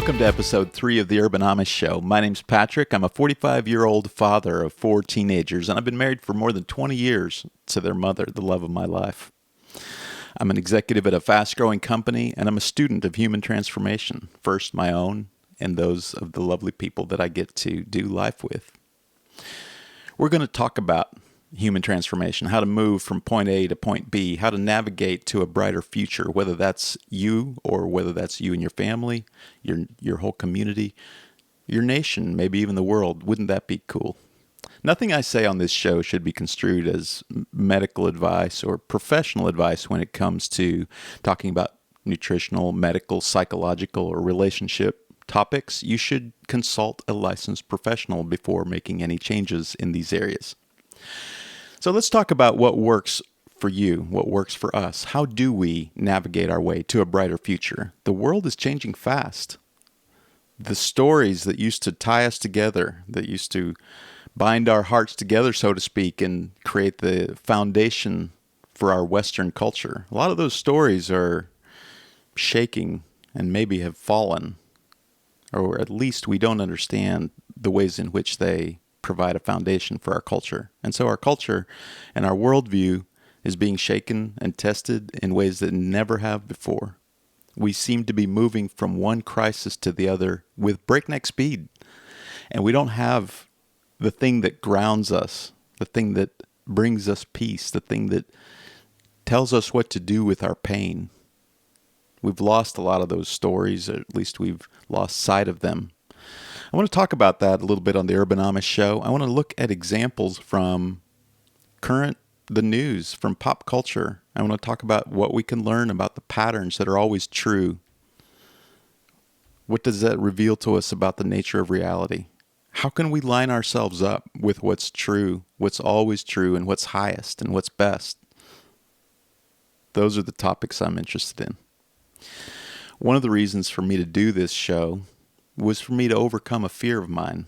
Welcome to episode 3 of the Urban Amish Show. My name's Patrick. I'm a 45-year-old father of 4 teenagers, and I've been married for more than 20 years to their mother, the love of my life. I'm an executive at a fast-growing company, and I'm a student of human transformation, first my own and those of the lovely people that I get to do life with. We're going to talk about human transformation, how to move from point A to point B, how to navigate to a brighter future, whether that's you or whether that's you and your family, your whole community, your nation, maybe even the world. Wouldn't that be cool? Nothing I say on this show should be construed as medical advice or professional advice when it comes to talking about nutritional, medical, psychological, or relationship topics. You should consult a licensed professional before making any changes in these areas. So let's talk about what works for you, what works for us. How do we navigate our way to a brighter future? The world is changing fast. The stories that used to tie us together, that used to bind our hearts together, so to speak, and create the foundation for our Western culture, a lot of those stories are shaking and maybe have fallen, or at least we don't understand the ways in which they provide a foundation for our culture. And so our culture and our worldview is being shaken and tested in ways that never have before. We seem to be moving from one crisis to the other with breakneck speed. And we don't have the thing that grounds us, the thing that brings us peace, the thing that tells us what to do with our pain. We've lost a lot of those stories, or at least we've lost sight of them. I want to talk about that a little bit on the Urban Amish Show. I want to look at examples from the news, from pop culture. I want to talk about what we can learn about the patterns that are always true. What does that reveal to us about the nature of reality? How can we line ourselves up with what's true, what's always true, and what's highest and what's best? Those are the topics I'm interested in. One of the reasons for me to do this show was for me to overcome a fear of mine.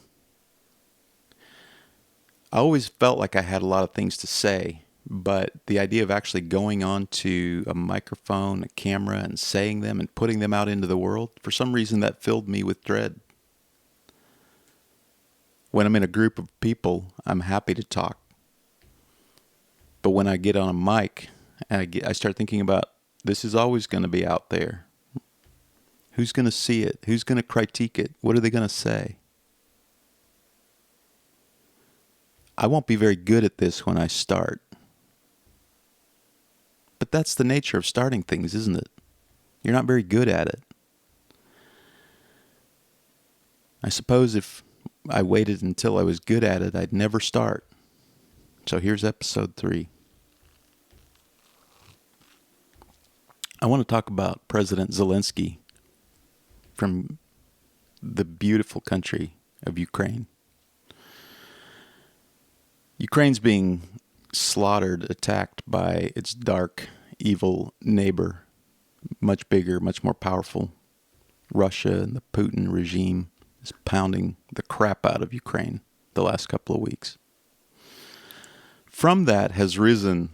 I always felt like I had a lot of things to say, but the idea of actually going on to a microphone, a camera, and saying them and putting them out into the world, for some reason that filled me with dread. When I'm in a group of people, I'm happy to talk. But when I get on a mic, I start thinking about, this is always going to be out there. Who's going to see it? Who's going to critique it? What are they going to say? I won't be very good at this when I start. But that's the nature of starting things, isn't it? You're not very good at it. I suppose if I waited until I was good at it, I'd never start. So here's episode 3. I want to talk about President Zelensky from the beautiful country of Ukraine. Ukraine's being slaughtered, attacked by its dark, evil neighbor, much bigger, much more powerful. Russia and the Putin regime is pounding the crap out of Ukraine the last couple of weeks. From that has risen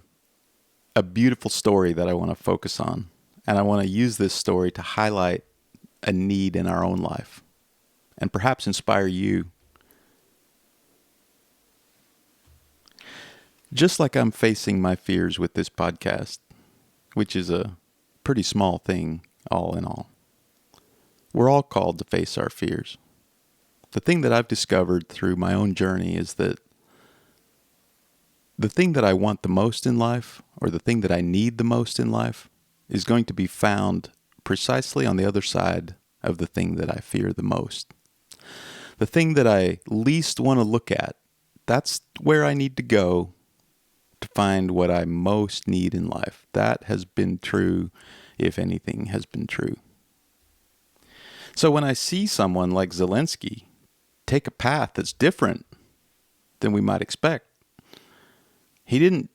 a beautiful story that I want to focus on, and I want to use this story to highlight a need in our own life and perhaps inspire you. Just like I'm facing my fears with this podcast, which is a pretty small thing all in all. We're all called to face our fears. The thing that I've discovered through my own journey is that the thing that I want the most in life, or the thing that I need the most in life, is going to be found precisely on the other side of the thing that I fear the most. The thing that I least want to look at, that's where I need to go to find what I most need in life. That has been true, if anything has been true. So when I see someone like Zelensky take a path that's different than we might expect, he didn't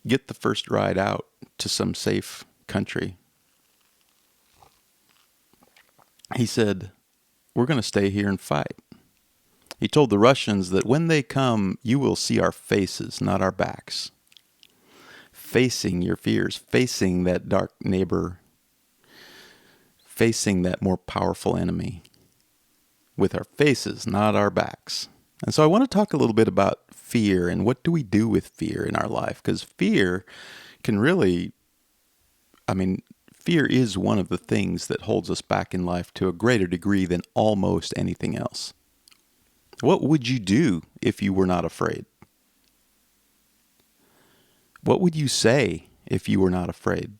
get the first ride out to some safe country. He said, we're going to stay here and fight. He told the Russians that when they come, you will see our faces, not our backs. Facing your fears, facing that dark neighbor, facing that more powerful enemy with our faces, not our backs. And so I want to talk a little bit about fear and what do we do with fear in our life? Because fear can really, fear is one of the things that holds us back in life to a greater degree than almost anything else. What would you do if you were not afraid? What would you say if you were not afraid?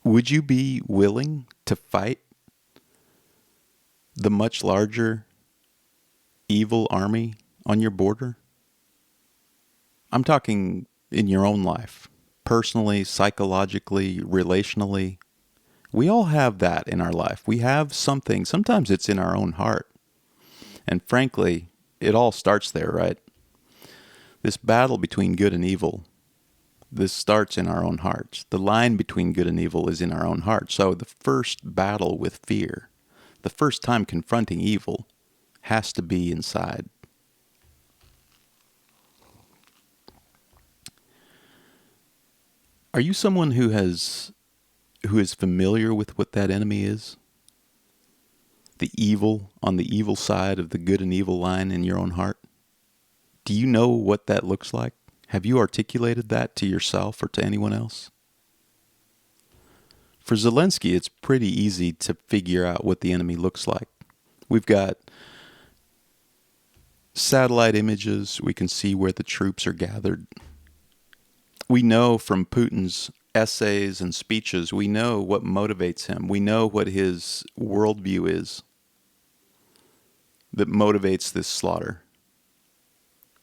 Would you be willing to fight the much larger evil army on your border? I'm talking in your own life, personally, psychologically, relationally. We all have that in our life. We have something, sometimes it's in our own heart. And frankly, it all starts there, right? This battle between good and evil, this starts in our own hearts. The line between good and evil is in our own hearts. So the first battle with fear, the first time confronting evil, has to be inside. Are you someone who is familiar with what that enemy is? The evil on the evil side of the good and evil line in your own heart? Do you know what that looks like? Have you articulated that to yourself or to anyone else? For Zelensky, it's pretty easy to figure out what the enemy looks like. We've got satellite images. We can see where the troops are gathered. We know from Putin's essays and speeches, we know what motivates him. We know what his worldview is that motivates this slaughter.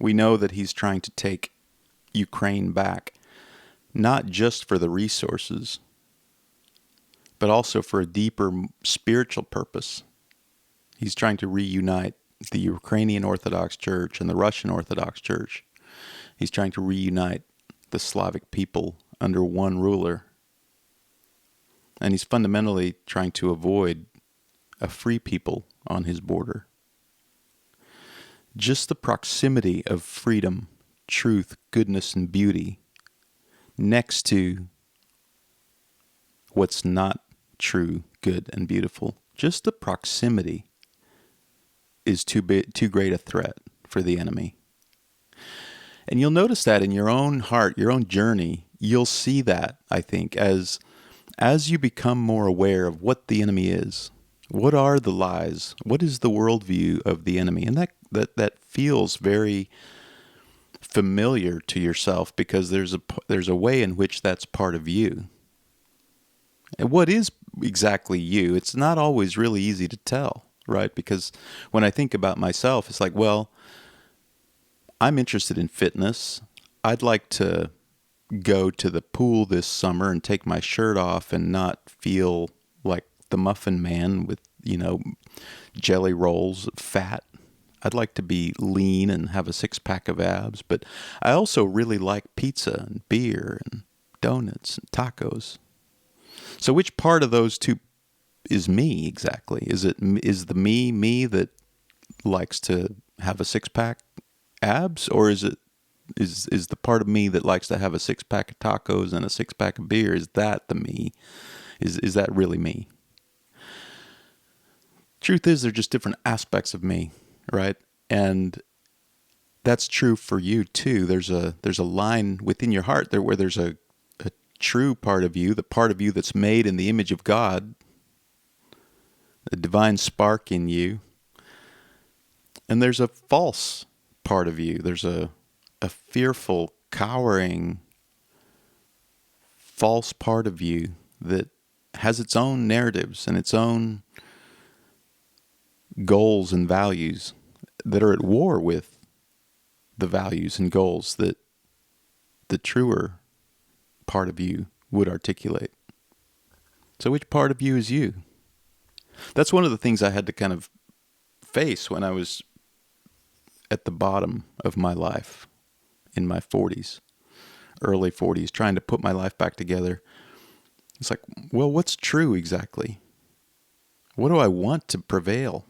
We know that he's trying to take Ukraine back, not just for the resources, but also for a deeper spiritual purpose. He's trying to reunite the Ukrainian Orthodox Church and the Russian Orthodox Church. He's trying to reunite the Slavic people under one ruler. And he's fundamentally trying to avoid a free people on his border. Just the proximity of freedom, truth, goodness, and beauty next to what's not true, good, and beautiful. Just the proximity is too great a threat for the enemy. And you'll notice that in your own heart, your own journey, you'll see that, I think, as you become more aware of what the enemy is. What are the lies? What is the worldview of the enemy? And that feels very familiar to yourself because there's a way in which that's part of you. And what is exactly you? It's not always really easy to tell, right? Because when I think about myself, it's like, well, I'm interested in fitness. I'd like to go to the pool this summer and take my shirt off and not feel like the Muffin Man with, jelly rolls, fat. I'd like to be lean and have a six-pack of abs, but I also really like pizza and beer and donuts and tacos. So which part of those two is me exactly? Is the me that likes to have a six-pack abs, or is the part of me that likes to have a six-pack of tacos and a six-pack of beer? Is that the me? Is that really me? Truth is, they're just different aspects of me, right? And that's true for you too. There's a line within your heart there where there's a true part of you, the part of you that's made in the image of God, the divine spark in you. And there's a false part of you. There's a fearful, cowering, false part of you that has its own narratives and its own goals and values that are at war with the values and goals that the truer part of you would articulate. So which part of you is you? That's one of the things I had to kind of face when I was at the bottom of my life in my 40s, early 40s, trying to put my life back together. It's like, well, what's true exactly? What do I want to prevail?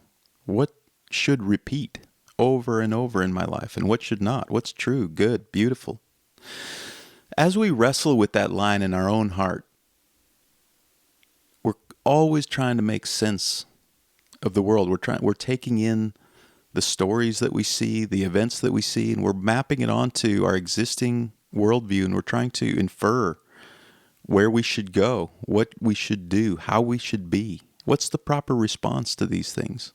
What should repeat over and over in my life, and what should not? What's true, good, beautiful? As we wrestle with that line in our own heart, always trying to make sense of the world. We're taking in the stories that we see, the events that we see, and we're mapping it onto our existing worldview, and we're trying to infer where we should go, what we should do, how we should be. What's the proper response to these things?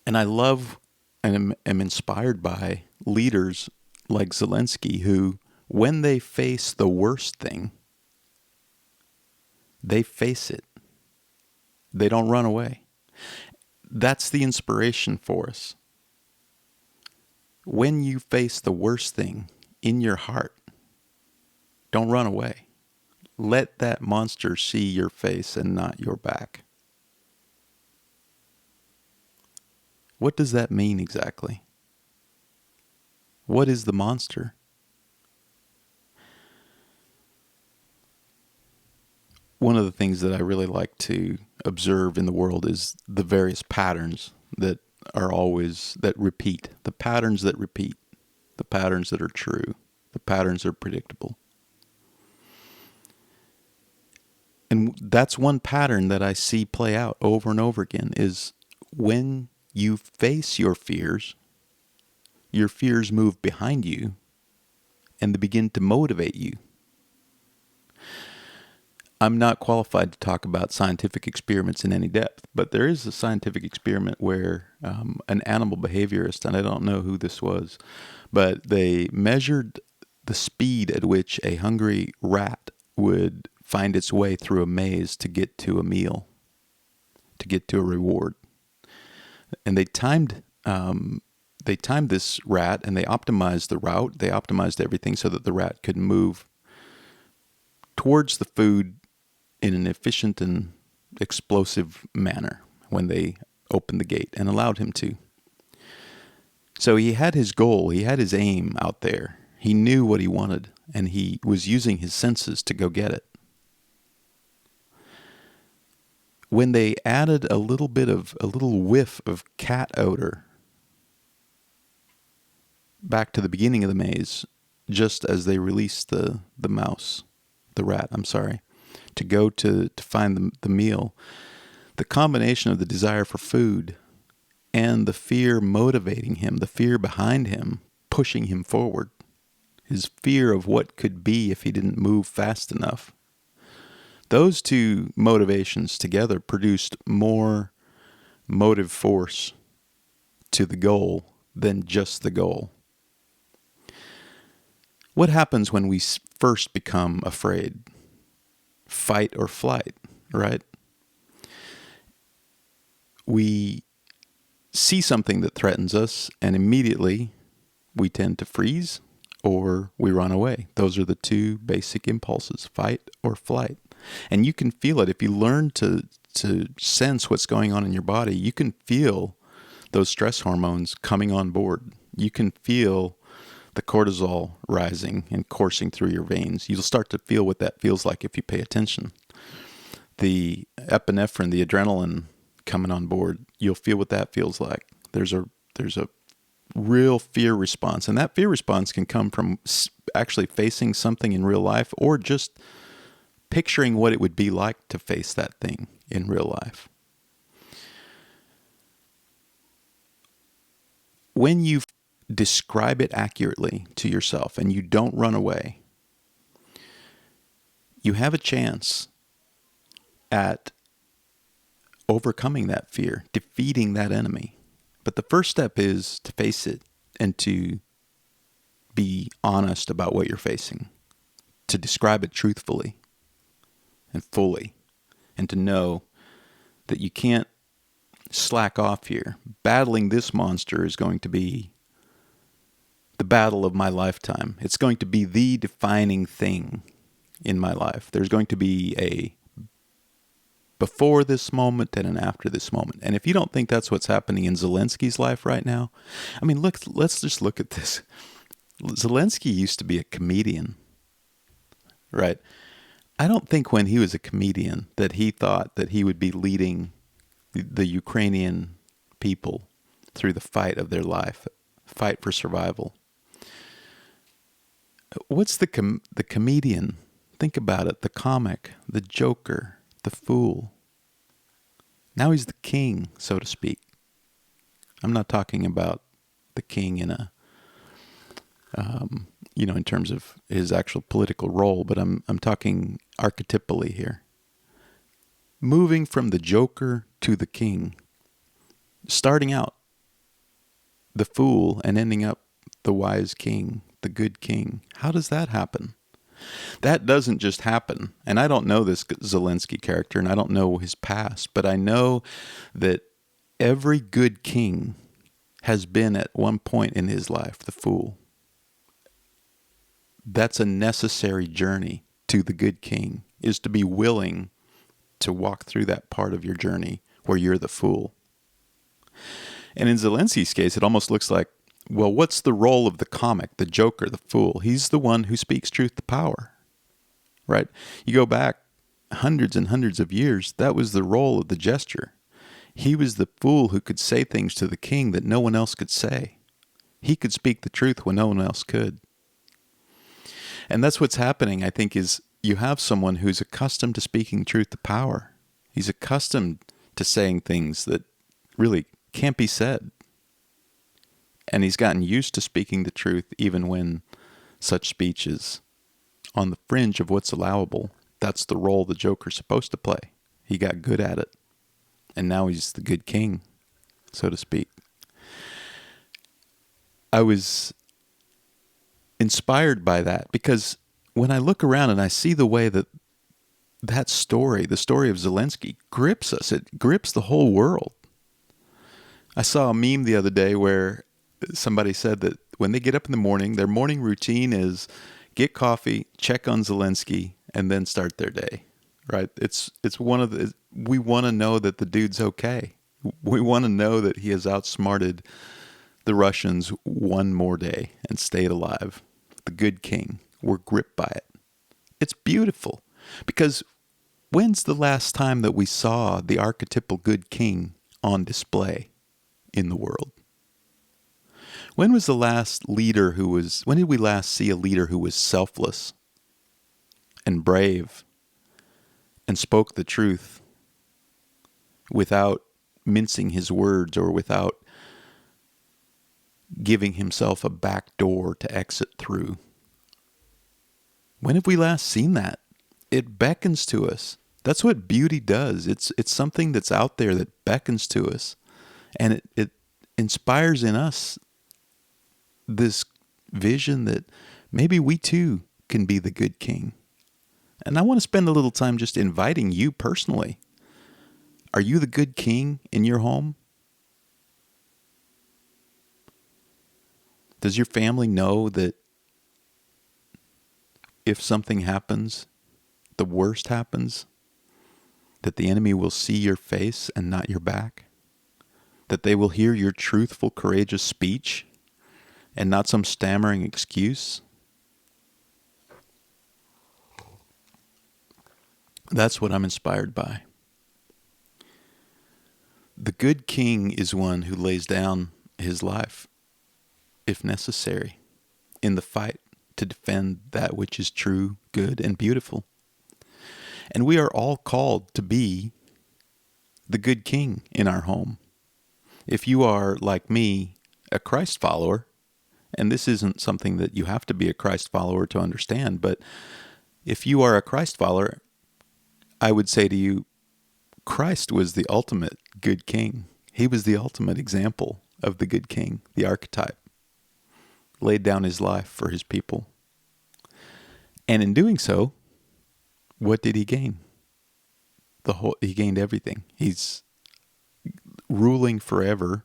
And I love and am inspired by leaders like Zelensky who, when they face the worst thing, they face it. They don't run away. That's the inspiration for us. When you face the worst thing in your heart, don't run away. Let that monster see your face and not your back. What does that mean exactly? What is the monster? One of the things that I really like to observe in the world is the various patterns that repeat, the patterns that repeat, the patterns that are true, the patterns that are predictable. And that's one pattern that I see play out over and over again is when you face your fears move behind you and they begin to motivate you. I'm not qualified to talk about scientific experiments in any depth, but there is a scientific experiment where an animal behaviorist, and I don't know who this was, but they measured the speed at which a hungry rat would find its way through a maze to get to a meal, to get to a reward. And they timed this rat, and they optimized the route. They optimized everything so that the rat could move towards the food in an efficient and explosive manner when they opened the gate and allowed him to. So he had his goal, he had his aim out there. He knew what he wanted, and he was using his senses to go get it. When they added a little whiff of cat odor back to the beginning of the maze, just as they released the rat, to go to find the meal, the combination of the desire for food and the fear motivating him, the fear behind him, pushing him forward, his fear of what could be if he didn't move fast enough. Those two motivations together produced more motive force to the goal than just the goal. What happens when we first become afraid? Fight or flight, right? We see something that threatens us, and immediately we tend to freeze or we run away. Those are the two basic impulses, fight or flight. And you can feel it. If you learn to sense what's going on in your body, you can feel those stress hormones coming on board. You can feel the cortisol rising and coursing through your veins. You'll start to feel what that feels like if you pay attention. The epinephrine, the adrenaline coming on board, you'll feel what that feels like. There's a real fear response, and that fear response can come from actually facing something in real life or just picturing what it would be like to face that thing in real life. When you describe it accurately to yourself and you don't run away, you have a chance at overcoming that fear, defeating that enemy. But the first step is to face it and to be honest about what you're facing, to describe it truthfully and fully, and to know that you can't slack off here. Battling this monster is going to be the battle of my lifetime. It's going to be the defining thing in my life. There's going to be a before this moment and an after this moment. And if you don't think that's what's happening in Zelensky's life right now, I mean, look, let's just look at this. Zelensky used to be a comedian, right? I don't think when he was a comedian that he thought that he would be leading the Ukrainian people through the fight of their life, fight for survival. What's the comedian? think about it, the comic, the joker, the fool. Now he's the king, so to speak. I'm not talking about the king in a, in terms of his actual political role, but I'm talking archetypally here. Moving from the joker to the king, starting out the fool and ending up the wise king, the good king. How does that happen? That doesn't just happen. And I don't know this Zelensky character, and I don't know his past, but I know that every good king has been at one point in his life the fool. That's a necessary journey to the good king, is to be willing to walk through that part of your journey where you're the fool. And in Zelensky's case, it almost looks like, well, what's the role of the comic, the joker, the fool? He's the one who speaks truth to power, right? You go back hundreds and hundreds of years, that was the role of the jester. He was the fool who could say things to the king that no one else could say. He could speak the truth when no one else could. And that's what's happening, I think, is you have someone who's accustomed to speaking truth to power. He's accustomed to saying things that really can't be said. And he's gotten used to speaking the truth even when such speech is on the fringe of what's allowable. That's the role the joker's supposed to play. He got good at it. And now he's the good king, so to speak. I was inspired by that because when I look around and I see the way that that story, the story of Zelensky, grips us, it grips the whole world. I saw a meme the other day where somebody said that when they get up in the morning, their morning routine is get coffee, check on Zelensky, and then start their day, right? It's one of the, we want to know that the dude's okay. We want to know that he has outsmarted the Russians one more day and stayed alive. The good king. We're gripped by it. It's beautiful because when's the last time that we saw the archetypal good king on display in the world? When was the last leader when did we last see a leader who was selfless and brave and spoke the truth without mincing his words or without giving himself a back door to exit through? When have we last seen that? It beckons to us. That's what beauty does. It's something that's out there that beckons to us. And it inspires in us this vision that maybe we too can be the good king. And I want to spend a little time just inviting you personally. Are you the good king in your home? Does your family know that if something happens, the worst happens, that the enemy will see your face and not your back? That they will hear your truthful, courageous speech and not some stammering excuse? That's what I'm inspired by. The good king is one who lays down his life, if necessary, in the fight to defend that which is true, good, and beautiful. And we are all called to be the good king in our home. If you are, like me, a Christ follower, and this isn't something that you have to be a Christ follower to understand, but if you are a Christ follower, I would say to you, Christ was the ultimate good king. He was the ultimate example of the good king, the archetype. Laid down his life for his people. And in doing so, what did he gain? He gained everything. He's ruling forever,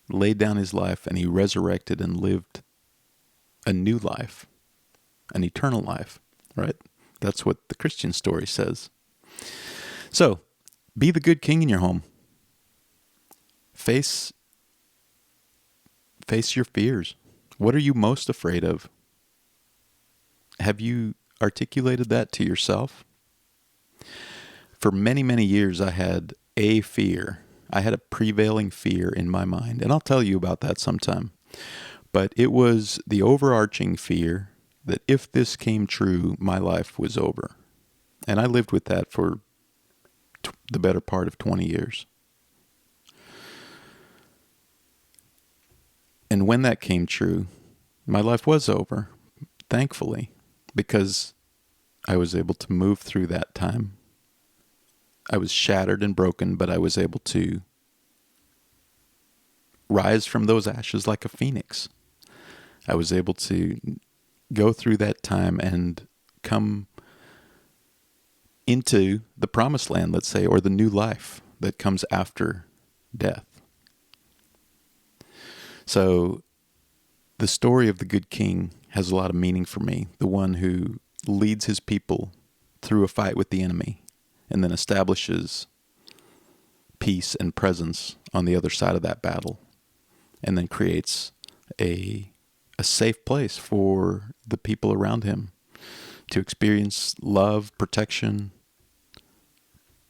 laid down his life, and he resurrected and lived a new life, an eternal life, right? That's what the Christian story says. So, be the good king in your home. Face your fears. What are you most afraid of? Have you articulated that to yourself? For many, many years, I had a fear. I had a prevailing fear in my mind, and I'll tell you about that sometime. But it was the overarching fear that if this came true, my life was over. And I lived with that for the better part of 20 years. And when that came true, my life was over, thankfully, because I was able to move through that time. I was shattered and broken, but I was able to rise from those ashes like a phoenix. I was able to go through that time and come into the promised land, let's say, or the new life that comes after death. So the story of the good king has a lot of meaning for me. The one who leads his people through a fight with the enemy and then establishes peace and presence on the other side of that battle, and then creates a safe place for the people around him to experience love, protection,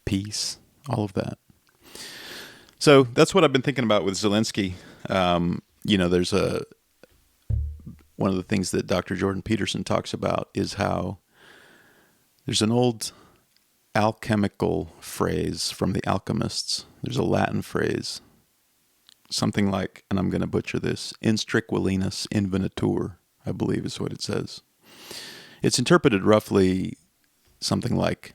peace, all of that. So that's what I've been thinking about with Zelensky. There's one of the things that Dr. Jordan Peterson talks about is how there's an old alchemical phrase from the alchemists. There's a Latin phrase, something like, and I'm going to butcher this, instriquelinus invenitur, I believe is what it says. It's interpreted roughly something like,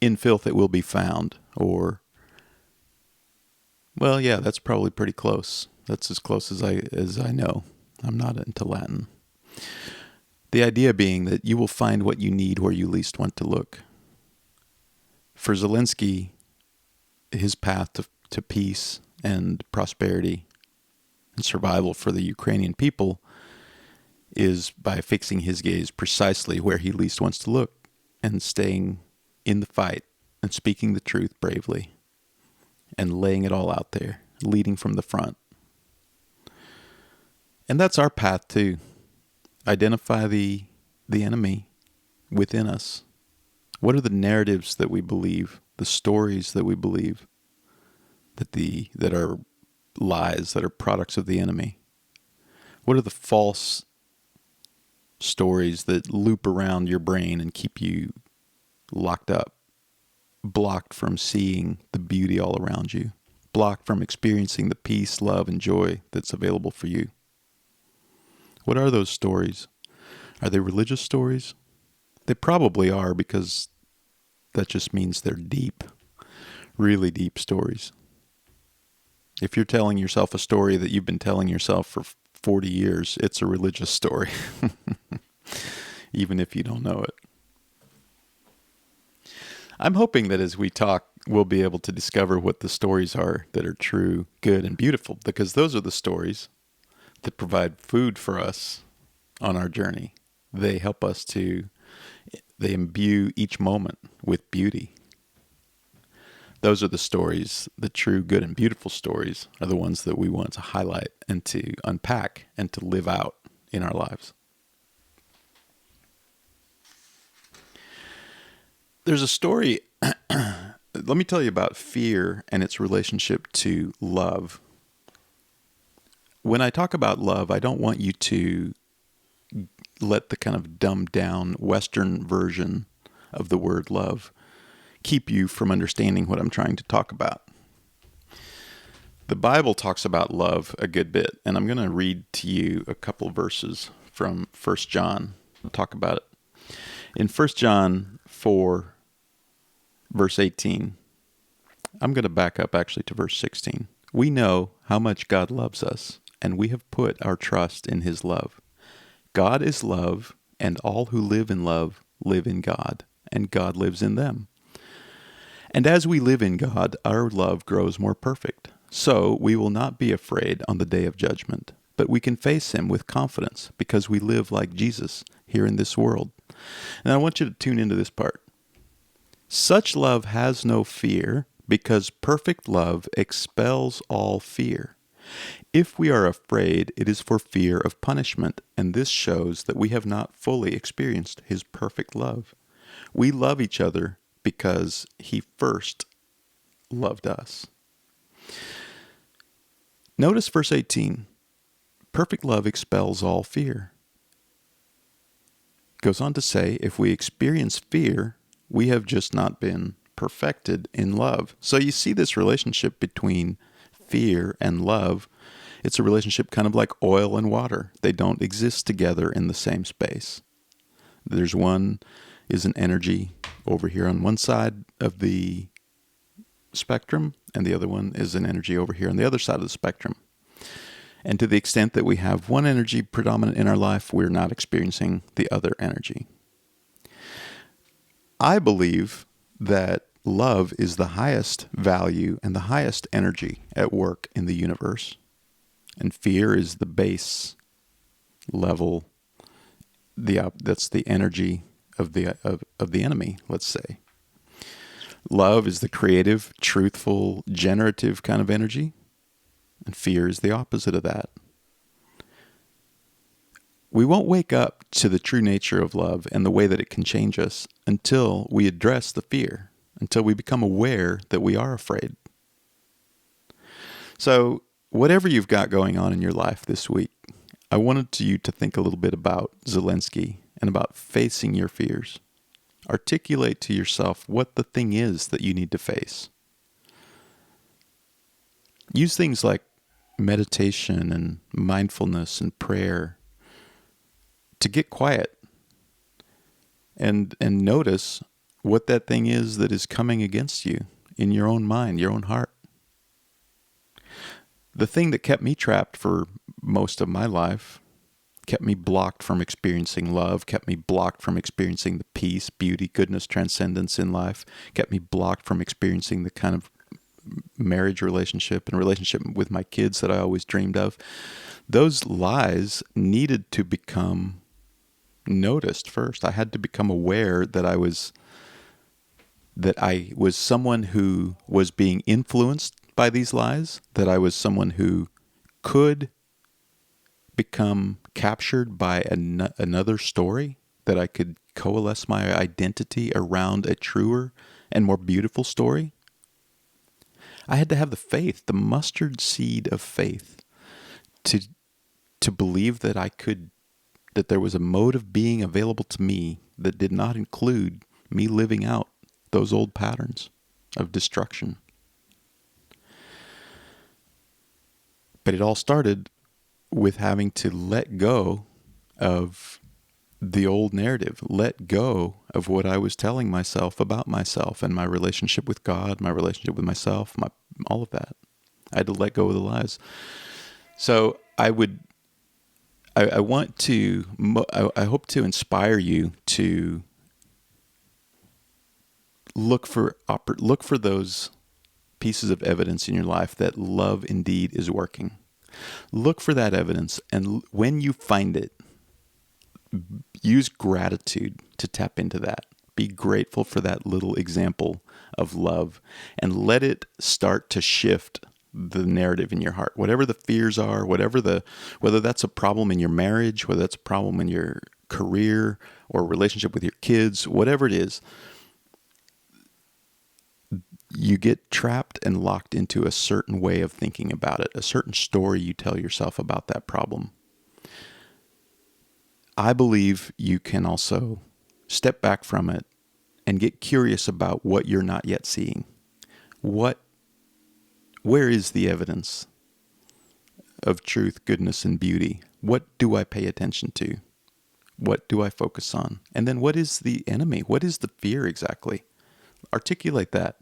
in filth it will be found, or, well, yeah, that's probably pretty close. That's as close as I know. I'm not into Latin. The idea being that you will find what you need where you least want to look. For Zelensky, his path to peace and prosperity and survival for the Ukrainian people is by fixing his gaze precisely where he least wants to look and staying in the fight and speaking the truth bravely and laying it all out there, leading from the front. And that's our path too. Identify the enemy within us. What are the narratives that we believe, the stories that we believe, that are lies, that are products of the enemy? What are the false stories that loop around your brain and keep you locked up, blocked from seeing the beauty all around you, blocked from experiencing the peace, love, and joy that's available for you? What are those stories? Are they religious stories? They probably are, because that just means they're deep, really deep stories. If you're telling yourself a story that you've been telling yourself for 40 years, it's a religious story, even if you don't know it. I'm hoping that as we talk, we'll be able to discover what the stories are that are true, good, and beautiful, because those are the stories that provide food for us on our journey. They help us they imbue each moment with beauty. Those are the stories, the true, good, and beautiful stories are the ones that we want to highlight and to unpack and to live out in our lives. There's a story, let me tell you about fear and its relationship to love. When I talk about love, I don't want you to let the kind of dumbed down Western version of the word love keep you from understanding what I'm trying to talk about. The Bible talks about love a good bit, and I'm going to read to you a couple verses from 1 John. I'll talk about it. In 1 John 4, verse 18, I'm going to back up actually to verse 16. We know how much God loves us, and we have put our trust in his love. God is love, and all who live in love live in God, and God lives in them. And as we live in God, our love grows more perfect. So we will not be afraid on the day of judgment, but we can face him with confidence because we live like Jesus here in this world. And I want you to tune into this part. Such love has no fear, because perfect love expels all fear. If we are afraid, it is for fear of punishment, and this shows that we have not fully experienced his perfect love. We love each other because he first loved us. Notice verse 18. Perfect love expels all fear. goes on to say, if we experience fear, we have just not been perfected in love. So you see this relationship between fear and love. It's a relationship kind of like oil and water. They don't exist together in the same space. There's one is an energy over here on one side of the spectrum, and the other one is an energy over here on the other side of the spectrum. And to the extent that we have one energy predominant in our life, we're not experiencing the other energy. I believe that love is the highest value and the highest energy at work in the universe. And fear is the base level, that's the energy of the enemy, let's say. Love is the creative, truthful, generative kind of energy, and fear is the opposite of that. We won't wake up to the true nature of love and the way that it can change us until we address the fear, until we become aware that we are afraid. So, whatever you've got going on in your life this week, I wanted you to think a little bit about Zelensky and about facing your fears. Articulate to yourself what the thing is that you need to face. Use things like meditation and mindfulness and prayer to get quiet and notice what that thing is that is coming against you in your own mind, your own heart. The thing that kept me trapped for most of my life, kept me blocked from experiencing love, kept me blocked from experiencing the peace, beauty, goodness, transcendence in life, kept me blocked from experiencing the kind of marriage relationship and relationship with my kids that I always dreamed of. Those lies needed to become noticed first. I had to become aware that I was someone who was being influenced by these lies, that I was someone who could become captured by another story, that I could coalesce my identity around a truer and more beautiful story. I had to have the faith, the mustard seed of faith, to believe that that there was a mode of being available to me that did not include me living out those old patterns of destruction. But it all started with having to let go of the old narrative, let go of what I was telling myself about myself and my relationship with God, my relationship with myself, all of that. I had to let go of the lies. So I hope to inspire you to look for those pieces of evidence in your life that love indeed is working. Look for that evidence, and when you find it, use gratitude to tap into that. Be grateful for that little example of love, and let it start to shift the narrative in your heart. Whatever the fears are, whether that's a problem in your marriage, whether that's a problem in your career or relationship with your kids, whatever it is, you get trapped and locked into a certain way of thinking about it, a certain story you tell yourself about that problem. I believe you can also step back from it and get curious about what you're not yet seeing. Where is the evidence of truth, goodness, and beauty? What do I pay attention to? What do I focus on? And then what is the enemy? What is the fear exactly? Articulate that.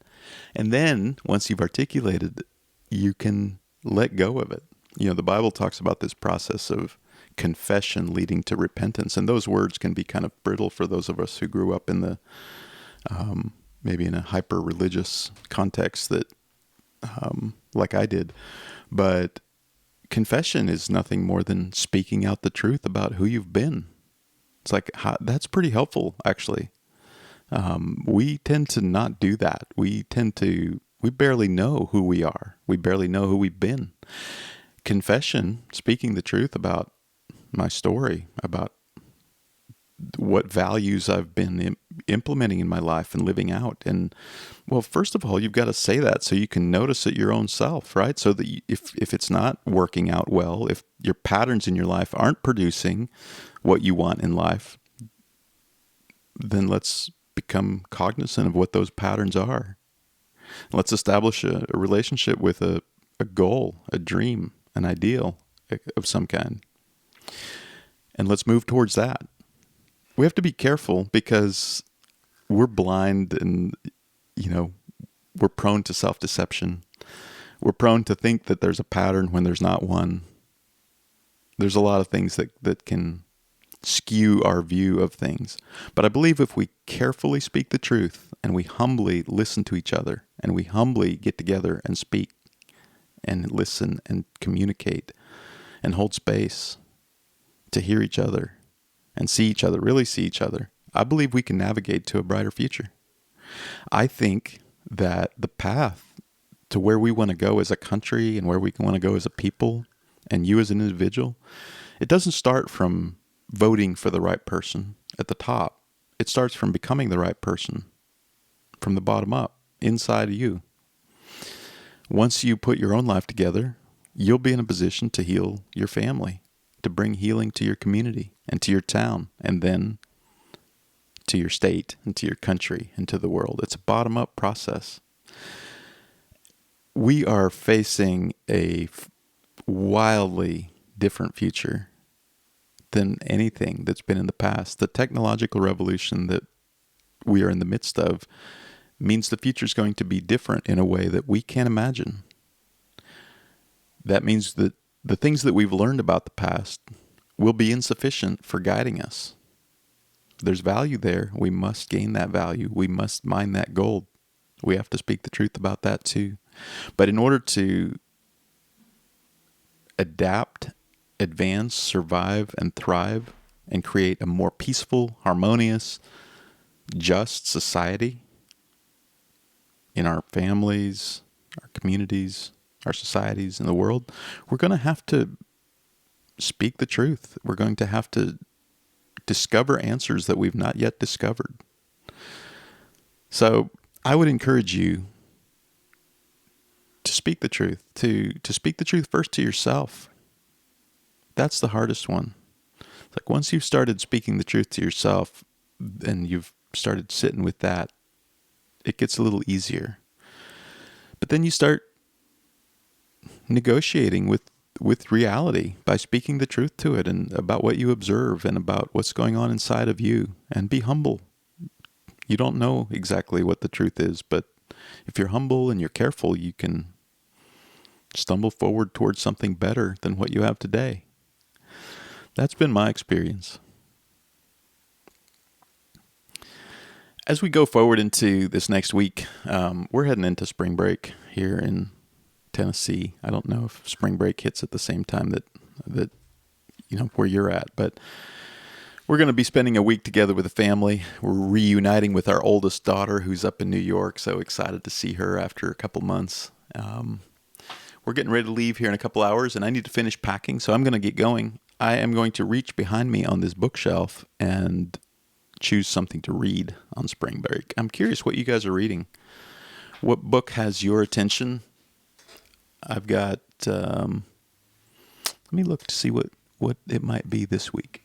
And then once you've articulated, you can let go of it. You know, the Bible talks about this process of confession leading to repentance. And those words can be kind of brittle for those of us who grew up in the, maybe in a hyper-religious context that, like I did. But confession is nothing more than speaking out the truth about who you've been. It's like, that's pretty helpful, actually. We tend to not do that. We barely know who we are. We barely know who we've been. Confession, speaking the truth about my story, about what values I've been implementing in my life and living out. And well, first of all, you've got to say that so you can notice it your own self, right? So that if it's not working out well, if your patterns in your life aren't producing what you want in life, then let's become cognizant of what those patterns are. Let's establish a relationship with a goal, a dream, an ideal of some kind. And let's move towards that. We have to be careful because we're blind and, we're prone to self-deception. We're prone to think that there's a pattern when there's not one. There's a lot of things that can skew our view of things. But I believe if we carefully speak the truth and we humbly listen to each other and we humbly get together and speak and listen and communicate and hold space to hear each other and see each other, really see each other, I believe we can navigate to a brighter future. I think that the path to where we want to go as a country and where we want to go as a people and you as an individual, it doesn't start from voting for the right person at the top. It starts from becoming the right person from the bottom up, inside of you. Once you put your own life together, you'll be in a position to heal your family, to bring healing to your community and to your town, and then to your state and to your country and to the world. It's a bottom-up process. We are facing a wildly different future than anything that's been in the past. The technological revolution that we are in the midst of means the future is going to be different in a way that we can't imagine. That means that the things that we've learned about the past will be insufficient for guiding us. There's value there. We must gain that value. We must mine that gold. We have to speak the truth about that too. But in order to adapt, advance, survive, and thrive, and create a more peaceful, harmonious, just society in our families, our communities, our societies, in the world, we're going to have to speak the truth. We're going to have to discover answers that we've not yet discovered. So I would encourage you to speak the truth, to speak the truth first to yourself. That's the hardest one. It's like once you've started speaking the truth to yourself and you've started sitting with that, it gets a little easier. But then you start negotiating with reality by speaking the truth to it and about what you observe and about what's going on inside of you, and be humble. You don't know exactly what the truth is, but if you're humble and you're careful, you can stumble forward towards something better than what you have today. That's been my experience. As we go forward into this next week, we're heading into spring break here in Tennessee. I don't know if spring break hits at the same time that where you're at, but we're going to be spending a week together with the family. We're reuniting with our oldest daughter who's up in New York. So excited to see her after a couple months. We're getting ready to leave here in a couple hours and I need to finish packing. So I'm going to get going. I am going to reach behind me on this bookshelf and choose something to read on spring break. I'm curious what you guys are reading. What book has your attention? I've got, let me look to see what it might be this week.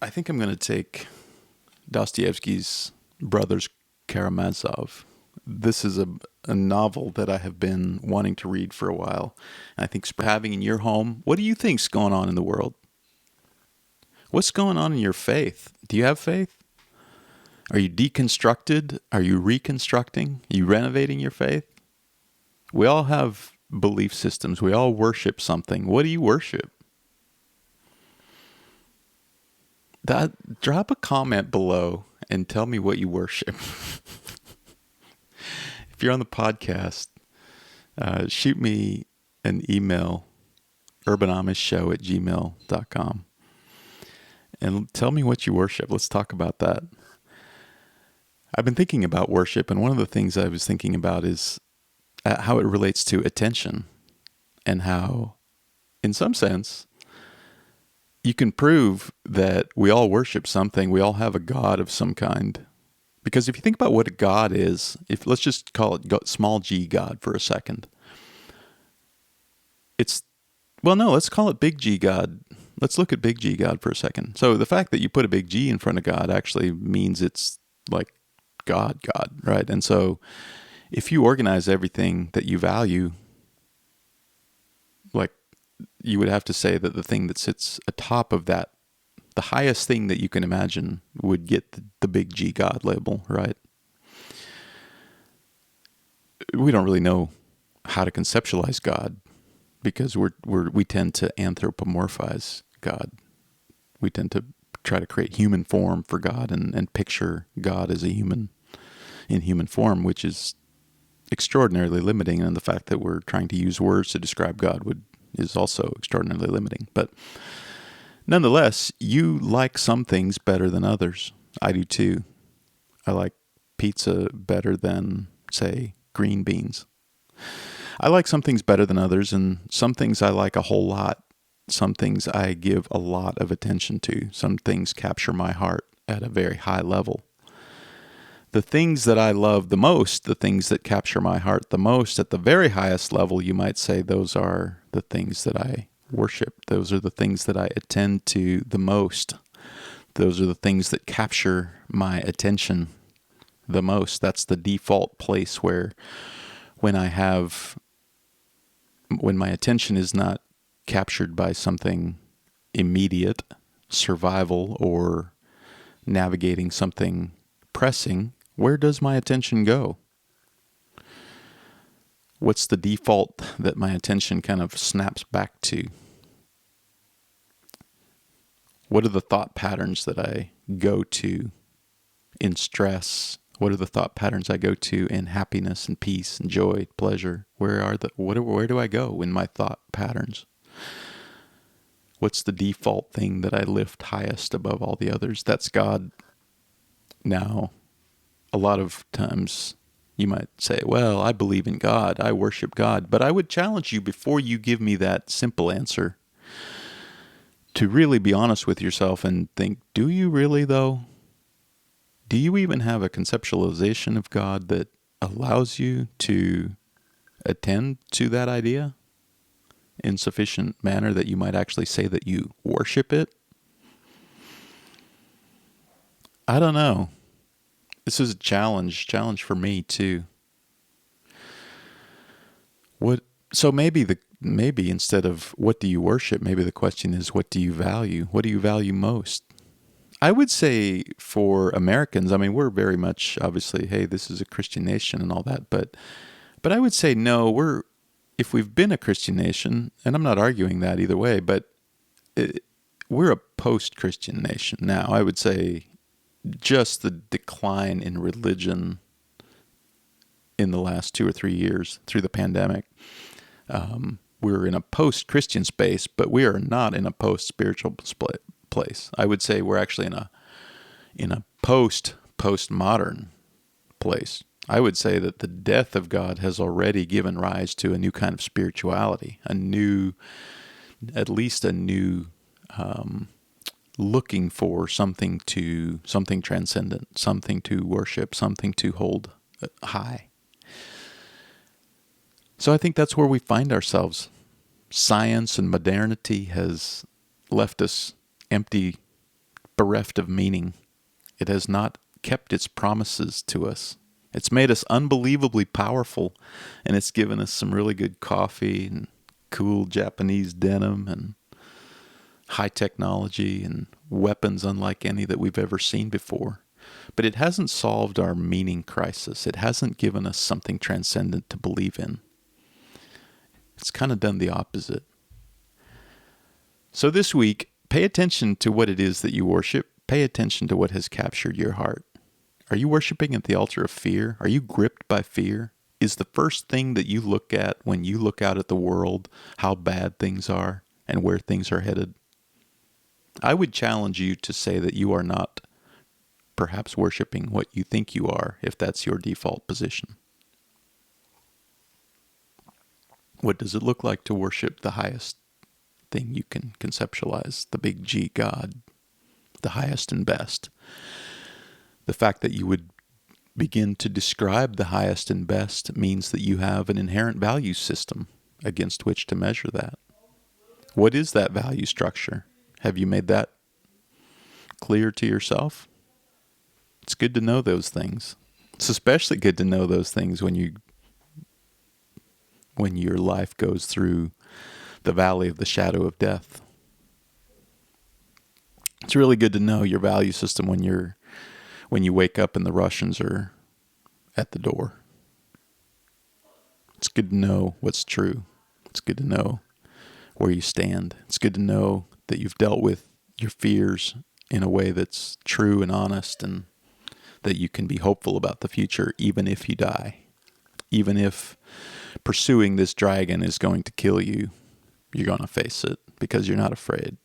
I think I'm going to take Dostoevsky's Brothers Karamazov. This is a novel that I have been wanting to read for a while. And I think having in your home, what do you think's going on in the world? What's going on in your faith? Do you have faith? Are you deconstructed? Are you reconstructing? Are you renovating your faith? We all have belief systems. We all worship something. What do you worship? Drop a comment below and tell me what you worship. If you're on the podcast, shoot me an email, urbanamishshow@gmail.com, and tell me what you worship. Let's talk about that. I've been thinking about worship, and one of the things I was thinking about is how it relates to attention, and how, in some sense, you can prove that we all worship something. We all have a God of some kind. Because if you think about what a God is, let's just call it small g God for a second. It's Well, no, let's call it Big G God. Let's look at Big G God for a second. So the fact that you put a big G in front of God actually means it's like God, right? And so if you organize everything that you value, like you would have to say that the thing that sits atop of that, the highest thing that you can imagine, would get the big G God label, right? We don't really know how to conceptualize God because we tend to anthropomorphize God. We tend to try to create human form for God and picture God as a human in human form, which is extraordinarily limiting. And the fact that we're trying to use words to describe God is also extraordinarily limiting. But nonetheless, you like some things better than others. I do too. I like pizza better than, say, green beans. I like some things better than others, and some things I like a whole lot. Some things I give a lot of attention to. Some things capture my heart at a very high level. The things that I love the most, the things that capture my heart the most at the very highest level, you might say those are the things that I worship. Those are the things that I attend to the most. Those are the things that capture my attention the most. That's the default place where when my attention is not captured by something immediate, survival, or navigating something pressing, where does my attention go? What's the default that my attention kind of snaps back to? What are the thought patterns that I go to in stress? What are the thought patterns I go to in happiness and peace and joy, pleasure? Where do I go in my thought patterns? What's the default thing that I lift highest above all the others? That's God. Now, a lot of times you might say, well, I believe in God, I worship God, but I would challenge you, before you give me that simple answer, to really be honest with yourself and think, do you really though? Do you even have a conceptualization of God that allows you to attend to that idea in sufficient manner that you might actually say that you worship it? I don't know. This is a challenge for me too. So maybe instead of what do you worship, maybe the question is, what do you value? What do you value most? I would say for Americans, I mean, we're very much, obviously, hey, this is a Christian nation and all that, but I would say no, if we've been a Christian nation, and I'm not arguing that either way, but we're a post-Christian nation now. I would say just the decline in religion in the last 2 or 3 years through the pandemic. We're in a post-Christian space, but we are not in a post-spiritual place. I would say we're actually in a postmodern place. I would say that the death of God has already given rise to a new kind of spirituality, at least a new looking for something transcendent, something to worship, something to hold high. So I think that's where we find ourselves. Science and modernity has left us empty, bereft of meaning. It has not kept its promises to us. It's made us unbelievably powerful, and it's given us some really good coffee and cool Japanese denim and high technology and weapons unlike any that we've ever seen before. But it hasn't solved our meaning crisis. It hasn't given us something transcendent to believe in. It's kind of done the opposite. So this week, pay attention to what it is that you worship. Pay attention to what has captured your heart. Are you worshiping at the altar of fear? Are you gripped by fear? Is the first thing that you look at when you look out at the world how bad things are and where things are headed? I would challenge you to say that you are not perhaps worshiping what you think you are, if that's your default position. What does it look like to worship the highest thing you can conceptualize, the big G God, the highest and best? The fact that you would begin to describe the highest and best means that you have an inherent value system against which to measure that. What is that value structure? Have you made that clear to yourself? It's good to know those things. It's especially good to know those things when your life goes through the valley of the shadow of death. It's really good to know your value system when you wake up and the Russians are at the door. It's good to know what's true. It's good to know where you stand. It's good to know that you've dealt with your fears in a way that's true and honest, and that you can be hopeful about the future even if you die. Even if pursuing this dragon is going to kill you, you're going to face it because you're not afraid.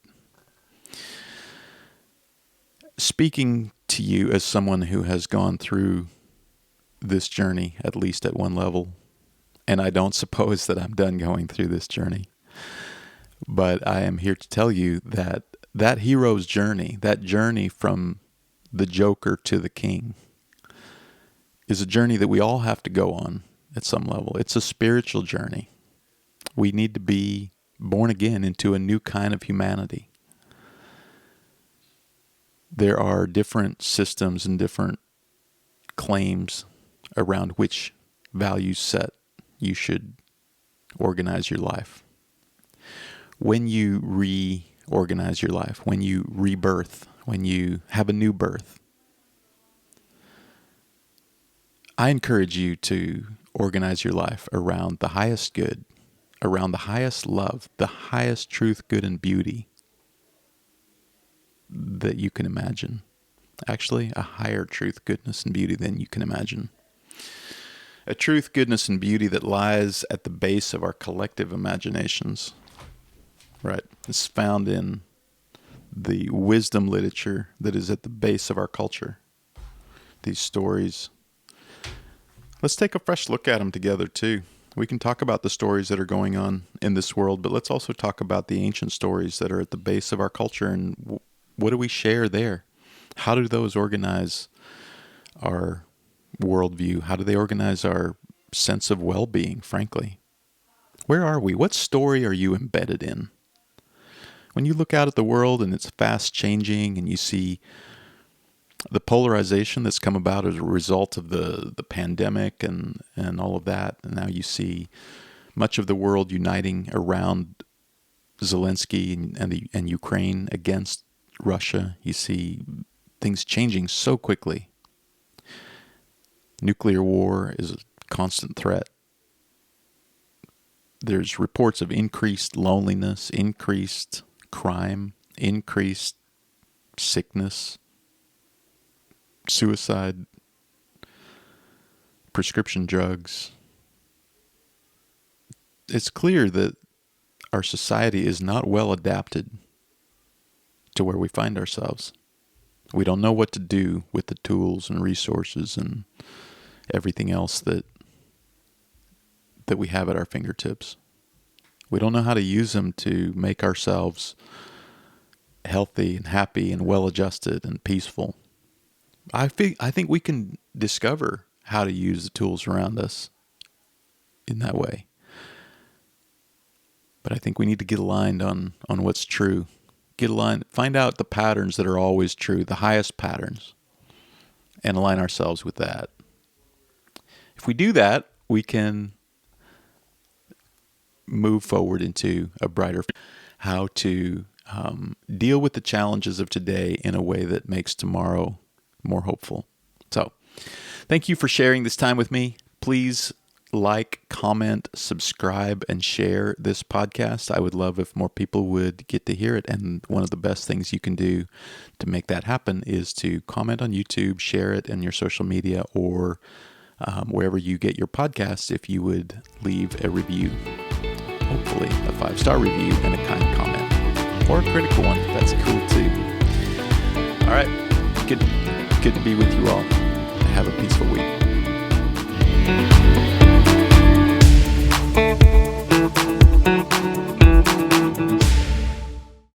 Speaking to you as someone who has gone through this journey, at least at one level, and I don't suppose that I'm done going through this journey, but I am here to tell you that that hero's journey, that journey from the Joker to the King, is a journey that we all have to go on at some level. It's a spiritual journey. We need to be born again into a new kind of humanity. There are different systems and different claims around which value set you should organize your life. When you reorganize your life, when you rebirth, when you have a new birth, I encourage you to organize your life around the highest good, around the highest love, the highest truth, good, and beauty that you can imagine. Actually, a higher truth, goodness, and beauty than you can imagine. A truth, goodness, and beauty that lies at the base of our collective imaginations. Right. It's found in the wisdom literature that is at the base of our culture. These stories. Let's take a fresh look at them together, too. We can talk about the stories that are going on in this world, but let's also talk about the ancient stories that are at the base of our culture, and what do we share there? How do those organize our worldview? How do they organize our sense of well-being, frankly? Where are we? What story are you embedded in? When you look out at the world and it's fast changing and you see the polarization that's come about as a result of the pandemic and all of that, and now you see much of the world uniting around Zelensky and Ukraine against Russia, you see things changing so quickly. Nuclear war is a constant threat. There's reports of increased loneliness, increased crime, increased sickness, suicide, prescription drugs. It's clear that our society is not well adapted to where we find ourselves. We don't know what to do with the tools and resources and everything else that we have at our fingertips. We don't know how to use them to make ourselves healthy and happy and well-adjusted and peaceful. I think we can discover how to use the tools around us in that way. But I think we need to get aligned on what's true. Get aligned, find out the patterns that are always true, the highest patterns, and align ourselves with that. If we do that, we can move forward into a brighter, how to deal with the challenges of today in a way that makes tomorrow more hopeful. So, thank you for sharing this time with me. Please like, comment, subscribe, and share this podcast. I would love if more people would get to hear it. And one of the best things you can do to make that happen is to comment on YouTube, share it in your social media, or wherever you get your podcasts, if you would leave a review, hopefully a 5-star review and a kind comment, or a critical one. That's cool too. All right. Good to be with you all. Have a peaceful week.